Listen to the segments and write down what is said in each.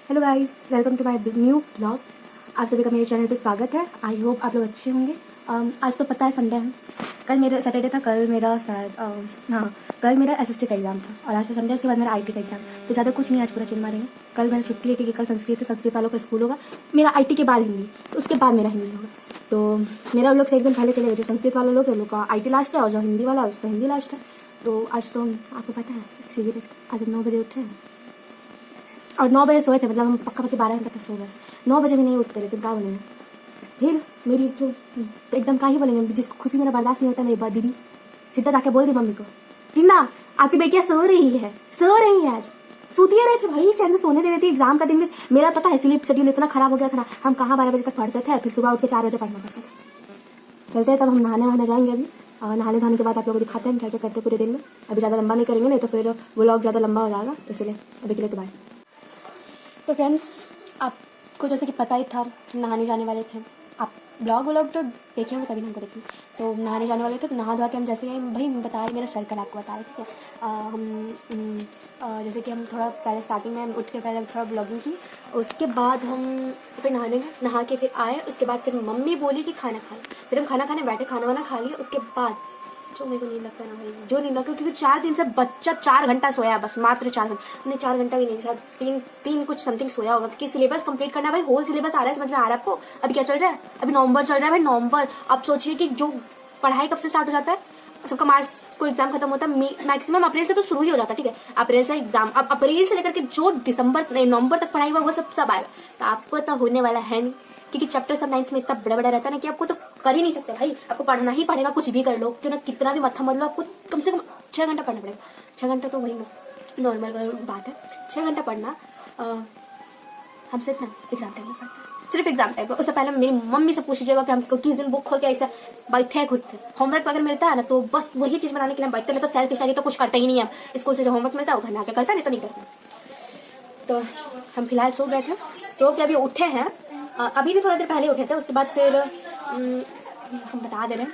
Hello guys, welcome to my new blog. आप सभी का मेरे चैनल पे स्वागत है। आई होप आप लोग अच्छे होंगे। आज तो पता है संडे है। कल मेरा सैटरडे था, कल मेरा शायद कल मेरा एसएसटी का एग्ज़ाम था और आज तो संडे, उसके बाद मेरा आईटी का एग्ज़ाम। तो ज़्यादा कुछ नहीं, आज पूरा चिल मारेंगे। कल मैंने छुट्टी है क्योंकि कल संस्कृत है, संस्कृत वालों का स्कूल होगा। मेरा आईटी के बाद हिंदी, तो उसके बाद मेरा हिंदी होगा। तो मेरा उन लोग से एक दिन पहले चले गए। जो संस्कृत वाले लोग हैं उन लोग का आईटी लास्ट है और जो हिंदी वाला है उसका हिंदी लास्ट है। तो आज तो आपको पता है सिगरेट, आज हम 9 बजे उठे हैं और 9 बजे सोए थे। मतलब हम पक्का पक्के 12 घंटे तक सो गए। 9 बजे भी नहीं उठते, लेकिन क्या बोलेंगे फिर मेरी जो एकदम क्या ही बोलेंगे, जिसको खुशी मेरा बर्दाश्त नहीं होता मेरी बात दीदी सीधा जाके बोल दी मम्मी को, टीना आपकी बेटियां सो रही है आज। सोती रहे थे भाई, चैन से सोने दे रही थी। एग्जाम का दिन में मेरा पता है स्लीप शेड्यूल इतना खराब हो गया था ना, हम कहाँ 12 बजे तक पढ़ते थे, फिर सुबह उठ के 4 बजे पढ़ना पड़ता था। चलते हैं, तब हम नहाने वहाने जाएंगे अभी। और नहाने धोने के बाद आप लोगों को दिखाते हैं क्या क्या करते पूरे दिन में। अभी ज़्यादा लंबा नहीं करेंगे, नहीं तो फिर व्लॉग ज़्यादा लंबा हो जाएगा, इसलिए अभी के लिए तो बाय। तो फ्रेंड्स, आपको जैसे कि पता ही था नहाने जाने वाले थे। आप ब्लॉग तो देखे होंगे तभी हमको देखी। तो नहाने जाने वाले थे, तो नहा धोआ के हम जैसे ही भाई बता रहे, मेरा सर्कल आपको बता रहे, ठीक है। जैसे कि हम थोड़ा पहले स्टार्टिंग में उठ के पहले थोड़ा ब्लॉगिंग की, उसके बाद हम फिर नहाने गए, नहा के फिर आए। उसके बाद फिर मम्मी बोली कि खाना खा लो, फिर हम खाना खाने बैठे, खाना वाना खा लिया। उसके बाद जो मेरे को नहीं लगता ना भाई, जो नहीं लगता, क्योंकि 4 दिन से बच्चा 4 घंटा सोया, बस मात्र 4 घंटा नहीं, 4 घंटा भी नहीं, शायद तीन कुछ समथिंग सोया होगा, क्योंकि सिलेबस कंप्लीट करना भाई। होल सिलेबस आ रहा है, समझ में आ रहा है आपको। अभी क्या चल रहा है, अभी नवंबर चल रहा है भाई, नवंबर। अब सोचिए कि जो पढ़ाई कब से स्टार्ट हो जाता है, सबका मार्च को एग्जाम खत्म होता है, मैक्सिमम अप्रैल से तो शुरू ही हो जाता है, ठीक है। अप्रैल से एग्जाम, अब अप्रैल से लेकर के जो नवंबर तक पढ़ाई हुआ वो सब आएगा। तो आपको तो होने वाला है नहीं, क्योंकि चैप्टर सब 9th में इतना बड़ा बड़ा रहता है ना कि आपको तो कर ही नहीं सकते भाई। आपको पढ़ना ही पड़ेगा, कुछ भी कर लो, क्यों ना कितना भी मत्था मर लो, आपको कम से कम 6 घंटा पढ़ना पड़ेगा। 6 घंटा तो वही नॉर्मल बात है, 6 घंटा पढ़ना। हमसे इतना एग्जाम टाइम में पढ़ता है, सिर्फ एग्जाम टाइम पर। उससे पहले मेरी मम्मी से पूछ लीजिएगा कि हम किस दिन बुक खोल के ऐसा बैठे हैं खुद से। होमवर्क अगर मिलता है ना तो बस वही चीज़ बनाने के लिए हम बैठते हैं, तो सेल्फ स्टडी तो कुछ करते ही नहीं है। स्कूल से जो होमवर्क मिलता है वो घर में आके करता, नहीं तो नहीं करता। तो हम फिलहाल सो गए थे, सो के अभी उठे हैं। अभी भी थोड़ा देर पहले उठे थे। उसके बाद फिर हम बता दे रहे हैं,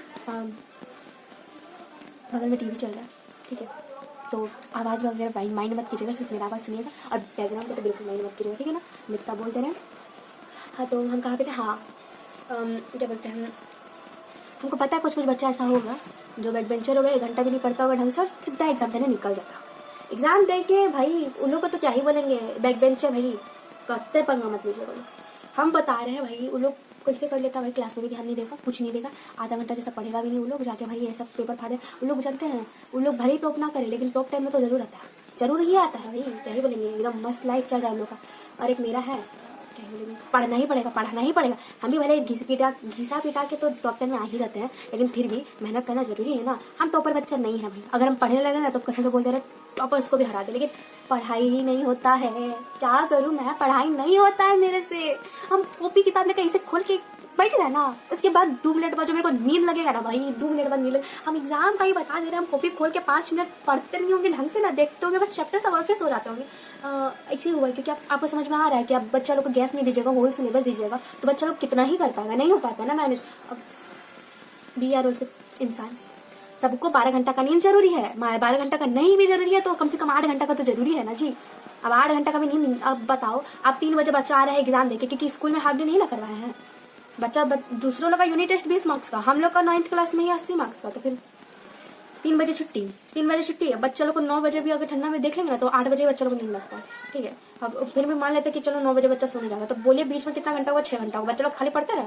बगल में टीवी चल रहा है, ठीक है। तो आवाज़ वगैरह माइंड मत कीजिएगा, सिर्फ मेरा आवाज़ सुनिएगा, और बैकग्राउंड को तो बिल्कुल माइंड मत कीजिएगा, ठीक है ना। मित्ता बोल दे रहे हैं। हाँ, तो हम कहाँ पे थे, हाँ क्या बोलते हैं, हमको पता है कुछ बच्चा ऐसा होगा जो बैक बेंचर होगा, 1 घंटा भी नहीं पढ़ता होगा ढंग से, सीधा एग्जाम देने निकल जाता। एग्जाम दे के भाई उन लोग को तो क्या ही बोलेंगे, बैक बेंचर भाई, करते पंगा मत लीजिएगा उन लोग से। हम बता रहे हैं भाई, उन लोग कैसे कर लेता भाई, क्लास में भी ध्यान नहीं देगा, कुछ नहीं देगा, आधा घंटा जैसा पढ़ेगा भी नहीं। उन लोग जाके भाई ये सब पेपर फाड़े। उन लोग जानते हैं, उन लोग भले ही टॉप ना करे, लेकिन टॉप टाइम में तो जरूर आता है, जरूर ही आता है भाई, क्या ही बोलेंगे, एकदम मस्त लाइफ चल रहा है हम लोग का। और एक मेरा है, क्या ही बोलेंगे, पढ़ना ही पड़ेगा, पढ़ना ही पड़ेगा। हम भी भले घिसा पिटा के तो टॉप 10 में आ ही जाते हैं, लेकिन फिर भी मेहनत करना जरूरी है ना। हम टॉपर बच्चा नहीं है भाई, अगर हम पढ़ने लगे ना तो कसम से बोलते रहे टॉपर्स को भी हरा दे, लेकिन पढ़ाई ही नहीं होता है। क्या करूं मैं, पढ़ाई नहीं होता है मेरे से। हम कॉपी किताब में कहीं से खोल के बैठ गए ना, उसके बाद 2 मिनट बाद जो मेरे को नींद लगेगा ना भाई, 2 मिनट बाद नींद लगेगा। हम एग्जाम का ही बता दे रहे हैं, हम कॉपी खोल के 5 मिनट पढ़ते नहीं होंगे ढंग से ना, देखते होंगे बस चैप्टर सब और फिर सो जाते होंगे। ऐसे ही हुआ है, क्योंकि आपको समझ में आ रहा है कि आप बच्चा लोग को गैप नहीं दीजिएगा, होल सिलेबस दीजिएगा, तो बच्चा लोग कितना ही कर पाएगा, नहीं हो पाता ना मैनेज। अब भी आर ऑल्सो इंसान, सबको 12 घंटा का नींद जरूरी है, 12 घंटा का नहीं भी जरूरी है तो कम से कम 8 घंटा का तो जरूरी है ना जी। अब 8 घंटा का भी नींद, अब बताओ, आप 3 बजे बच्चा आ रहा है एग्जाम देके, क्योंकि स्कूल में हाफ डे नहीं ना करवाए हैं। बच्चा दूसरों लोग का यूनिट टेस्ट 20 मार्क्स का, हम लोग का 9th क्लास में ही 80 मार्क्स का, तो फिर 3 बजे छुट्टी, 3 बजे छुट्टी है। बच्चा लोग को 9 बजे भी अगर ठंडा में देख लेंगे ना तो 8 बजे बच्चा लोग को नींद लगता है, ठीक है। अब फिर भी मान लेते कि चलो 9 बजे बच्चा सोने जाएगा, तो बोलिए बीच में कितना घंटा हुआ, 6 घंटा हुआ, बच्चा लोग खाली पढ़ते रहे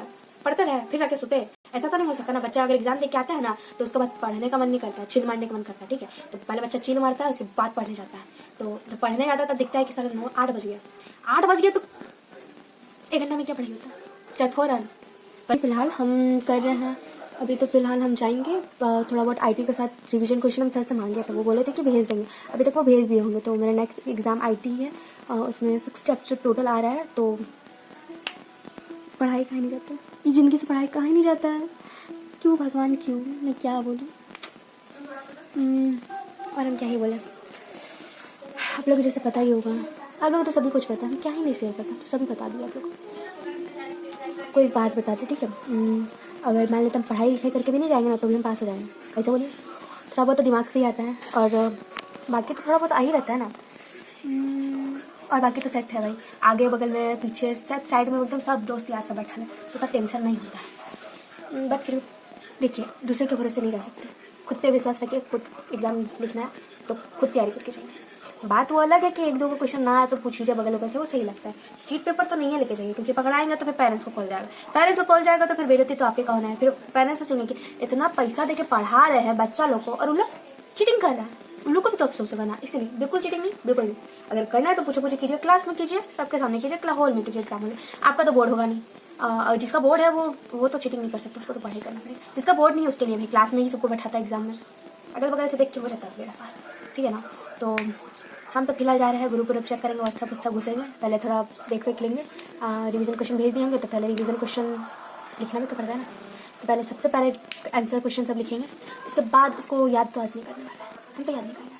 फिर जाके सोते। ऐसा तो नहीं हो सकता ना। बच्चा अगर एग्जाम दे के आता है ना तो उसके बाद पढ़ने का मन नहीं करता, चिल मारने का मन करता है, ठीक है। तो पहले बच्चा चिल मारता है, उसके बाद पढ़ने जाता है। तो पढ़ने जाता है तो दिखता है कि साढ़े 9 8 बज गया, 8 बज गया, तो 1 घंटा में क्या पढ़ाई होता है, चल फौरन। फिलहाल हम कर रहे हैं, अभी तो फिलहाल हम जाएंगे थोड़ा बहुत आईटी के साथ रिवीजन क्वेश्चन हम सर से मांगे, तो वो बोले थे कि भेज देंगे, अभी तक वो भेज दिए होंगे। तो मेरा नेक्स्ट एग्जाम आईटी है, उसमें 6 चैप्टर टोटल आ रहा है। तो पढ़ाई कहाँ नहीं जाता है, ये ज़िंदगी से पढ़ाई कहाँ नहीं जाता है, क्यों भगवान क्यों, मैं क्या बोलूँ। और हम क्या ही बोले, आप लोग को जैसे पता ही होगा, आप लोग को तो सभी कुछ पता है, क्या ही नहीं शेयर करता, तो सभी बता दिया आप लोग को। कोई बात बताते, ठीक है। अगर मान लेते हम पढ़ाई लिखाई करके भी नहीं जाएंगे ना तो भी हम पास हो जाएंगे, ऐसा बोलिए। थोड़ा बहुत तो दिमाग से ही आता है, और बाकी तो थोड़ा बहुत आ ही रहता है ना। और बाकी तो सेट है भाई, आगे बगल में पीछे सब साइड में एकदम सब दोस्त यार सब बैठा है, तो उतना टेंशन नहीं होता है। बट फिर देखिए, दूसरे के भरोसे नहीं रह सकते, खुद पे विश्वास रखिए, खुद एग्जाम लिखना है तो खुद तैयारी करके जाइए। बात वो अलग है कि एक दो को क्वेश्चन ना आए तो पूछ लीजिए बगल बगल से, वो सही लगता है। चीट पेपर तो नहीं है लेके जाइए, क्योंकि पकड़ाएंगे तो फिर पेरेंट्स को कॉल जाएगा, पेरेंट्स को कॉल जाएगा तो फिर बेइज्जती तो आपके का होना है। फिर पेरेंट्स सोचेंगे कि इतना पैसा देके पढ़ा रहे हैं बच्चा लोग को और उन लोग चीटिंग कर रहा है, उन लोग को भी तो अफसोस होगा ना। इसलिए बिल्कुल चीटिंग नहीं, बिल्कुल नहीं। अगर करना है तो पूछे पूछे कीजिए, क्लास में कीजिए, सबके सामने कीजिए, हॉल में कीजिए एग्जाम में। आपका तो बोर्ड होगा नहीं, जिसका बोर्ड है वो तो चीटिंग नहीं कर सकता, उसको तो पढ़ाई करना पड़ेगा। जिसका बोर्ड नहीं है उसके लिए भी क्लास में ही सबको बैठाता है एग्जाम में, अगल बगल से देख के हो जाता है मेरा, ठीक है ना। तो हम तो फिलहाल जा रहे हैं, ग्रुप चेक करेंगे, व्हाट्सअप अच्छा घुसेंगे, पहले थोड़ा देख लेंगे। रिवीजन क्वेश्चन भेज दिए होंगे तो पहले रिवीजन क्वेश्चन लिखना भी तो पड़ता है ना, तो पहले सबसे पहले आंसर क्वेश्चन सब लिखेंगे, इसके बाद उसको याद तो आज नहीं करने वाला है, हम तो याद नहीं करेंगे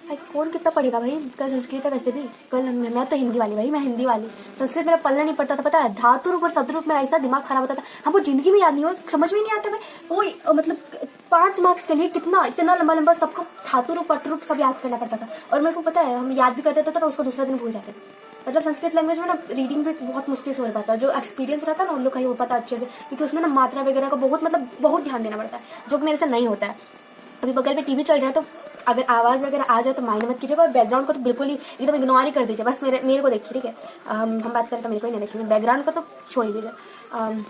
भाई। कौन कितना पढ़ेगा भाई, कल संस्कृत है वैसे भी, कल मैं तो हिंदी वाली भाई, मैं हिंदी वाली, संस्कृत मेरा पल्ला नहीं पड़ता था, पता है धातु रूप और शब्द रूप में ऐसा दिमाग खराब होता था, हमको जिंदगी में याद नहीं हो, समझ में नहीं आता भाई। वो मतलब 5 मार्क्स के लिए कितना इतना लंबा लंबा सबको धातु रूप पट रूप सब याद करना पड़ता था, और मेरे को पता है हम याद भी करते थे तो उसको दूसरा दिन भूल जाते थे। मतलब संस्कृत लैंग्वेज में ना रीडिंग भी बहुत मुश्किल से हो पाता है, जो एक्सपीरियंस रहता है ना उन लोग का ही हो पाता है अच्छे से, क्योंकि उसमें ना मात्रा वगैरह का बहुत ध्यान देना पड़ता है, जो मेरे से नहीं होता है। अभी बगल में टीवी चल रहा है तो अगर आवाज़ वगैरह आ जाए तो माइंड मत कीजिएगा, और बैकग्राउंड को तो बिल्कुल ही एकदम इग्नोर ही कर दीजिए, बस मेरे को देखिए, ठीक है। हम बात करें तो मेरे को ही नहीं देखेंगे, बैकग्राउंड को तो छोड़ ही दीजिए।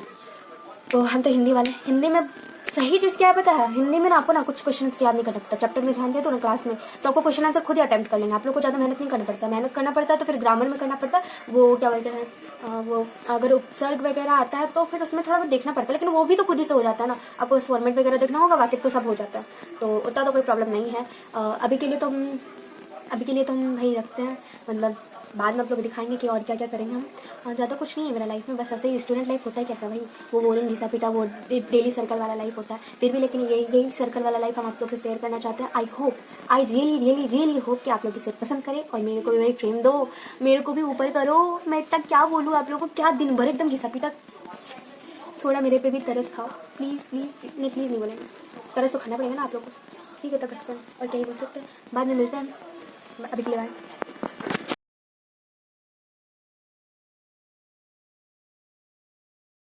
तो हम तो हिंदी वाले, हिंदी में सही चीज़ क्या है पता है, हिंदी में ना आपको ना कुछ क्वेश्चन याद नहीं करना पड़ता, चैप्टर में ध्यान दिया तो ना क्लास में तो आपको क्वेश्चन आंसर खुद ही अटेम्प्ट कर लेंगे, आप लोग को ज़्यादा मेहनत नहीं करना पड़ता, मेहनत करना पड़ता है तो फिर ग्रामर में करना पड़ता है, वो क्या बोलते हैं वो अगर उपसर्ग वगैरह आता है तो फिर उसमें थोड़ा बहुत देखना पड़ता है, लेकिन वो भी तो खुद ही से हो जाता है ना, आपको फॉर्मेट वगैरह देखना होगा, बाकी तो सब हो जाता है, तो उतना तो कोई प्रॉब्लम नहीं है। अभी के लिए तो हम वही रखते हैं, मतलब बाद में आप लोग दिखाएंगे कि और क्या क्या करेंगे हम, और ज़्यादा कुछ नहीं है मेरा लाइफ में, बस ऐसे ही स्टूडेंट लाइफ होता है कैसा भाई, वो बोरिंग घिसा पिटा वो डेली सर्कल वाला लाइफ होता है, फिर भी लेकिन यही सर्कल वाला लाइफ हम आप लोग से शेयर करना चाहते हैं। आई रियली होप कि आप लोग इसे पसंद करें, और मेरे को भी भाई फ्रेम दो, मेरे को भी ऊपर करो, मैं इतना क्या बोलूँ आप लोगों को, क्या दिन भर एकदम घिसा पिटा, थोड़ा मेरे पे भी तरस खाओ प्लीज़ नहीं बोलेंगे, तरस तो खाना पड़ेगा ना आप लोग को, ठीक है। तो करते हैं और क्या ही बोल सकते हैं, बाद में मिलते हैं, अभी के लिए बाय।